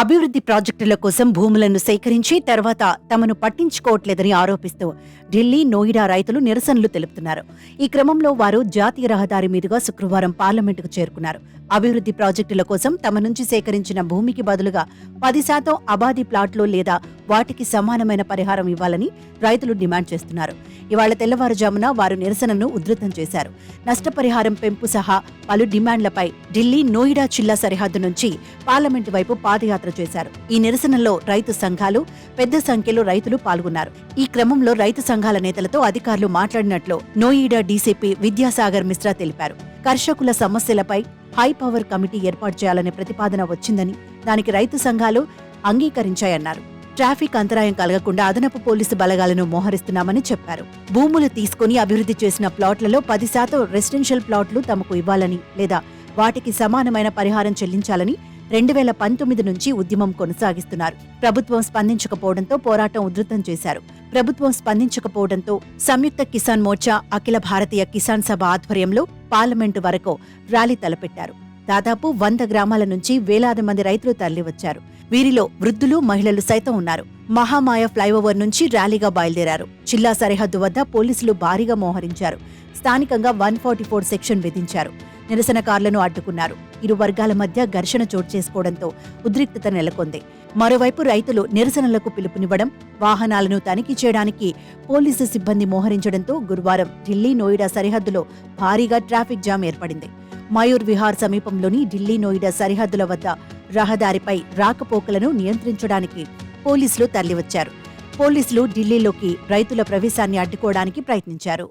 అభివృద్ధి ప్రాజెక్టుల కోసం భూములను సేకరించి తర్వాత తమను పట్టించుకోవట్లేదని ఆరోపిస్తూ ఢిల్లీ, నోయిడా రైతులు నిరసనలు తెలుపుతున్నారు. ఈ క్రమంలో వారు జాతీయ రహదారి మీదుగా శుక్రవారం పార్లమెంటుకు చేరుకున్నారు. అభివృద్ధి ప్రాజెక్టుల కోసం తమ నుంచి సేకరించిన భూమికి బదులుగా 10% అబాది ప్లాట్లు లేదా వాటికి సమానమైన పరిహారం ఇవ్వాలని రైతులు డిమాండ్ చేస్తున్నారు. ఇవాళ తెల్లవారుజామున వారు నిరసనను ఉధృతం చేశారు. నష్టపరిహారం పెంపు సహా పలు డిమాండ్లపై ఢిల్లీ, నోయిడా జిల్లా సరిహద్దు నుంచి పార్లమెంటు వైపు పాదయాత్ర చేశారు. ఈ నిరసనలో రైతు సంఘాలు, పెద్ద సంఖ్యలో రైతులు పాల్గొన్నారు. ఈ క్రమంలో రైతు సంఘాల నేతలతో అధికారులు మాట్లాడినట్లు నోయిడా డీసీపీ విద్యాసాగర్ మిశ్రా తెలిపారు. కర్షకుల సమస్యలపై హై పవర్ కమిటీ ఏర్పాటు చేయాలనే ప్రతిపాదన వచ్చిందని, దానికి రైతు సంఘాలు అంగీకరించాయన్నారు. ట్రాఫిక్ అంతరాయం కలగకుండా అదనపు పోలీసు బలగాలను మోహరిస్తున్నామని చెప్పారు. భూములు తీసుకుని అభివృద్ధి చేసిన ప్లాట్లలో 10% రెసిడెన్షియల్ ప్లాట్లు తమకు ఇవ్వాలని లేదా వాటికి సమానమైన పరిహారం చెల్లించాలని 2019 నుంచి ఉద్యమం కొనసాగిస్తున్నారు. ప్రభుత్వం స్పందించకపోవడంతో పోరాటం ఉధృతం చేశారు. ప్రభుత్వం స్పందించకపోవడంతో సంయుక్త కిసాన్ మోర్చా, అఖిల భారతీయ కిసాన్ సభ ఆధ్వర్యంలో పార్లమెంటు వరకు ర్యాలీ తలపెట్టారు. దాదాపు 100 గ్రామాల నుంచి వేలాది మంది రైతులు తరలివచ్చారు. వీరిలో వృద్ధులు, మహిళలు సైతం ఉన్నారు. మహామాయ ఫ్లైఓవర్ నుంచి ర్యాలీగా బయలుదేరారు. జిల్లా సరిహద్దు వద్ద పోలీసులు భారీగా మోహరించారు. స్థానికంగా 144 సెక్షన్ విధించారు. నిరసనకారులను అడ్డుకున్నారు. ఇరు వర్గాల మధ్య ఘర్షణ చోటు చేసుకోవడంతో ఉద్రిక్తత నెలకొంది. మరోవైపు రైతులు నిరసనలకు పిలుపునివ్వడం, వాహనాలను తనిఖీ చేయడానికి పోలీసు సిబ్బంది మోహరించడంతో గురువారం ఢిల్లీ, నోయిడా సరిహద్దులో భారీగా ట్రాఫిక్ జామ్ ఏర్పడింది. మయూర్ విహార్ సమీపంలోని ఢిల్లీ, నోయిడా సరిహద్దుల వద్ద రహదారిపై రాకపోకలను నియంత్రించడానికి పోలీసులు తరలివచ్చారు. పోలీసులు ఢిల్లీలోకి రైతుల ప్రవేశాన్ని అడ్డుకోవడానికి ప్రయత్నించారు.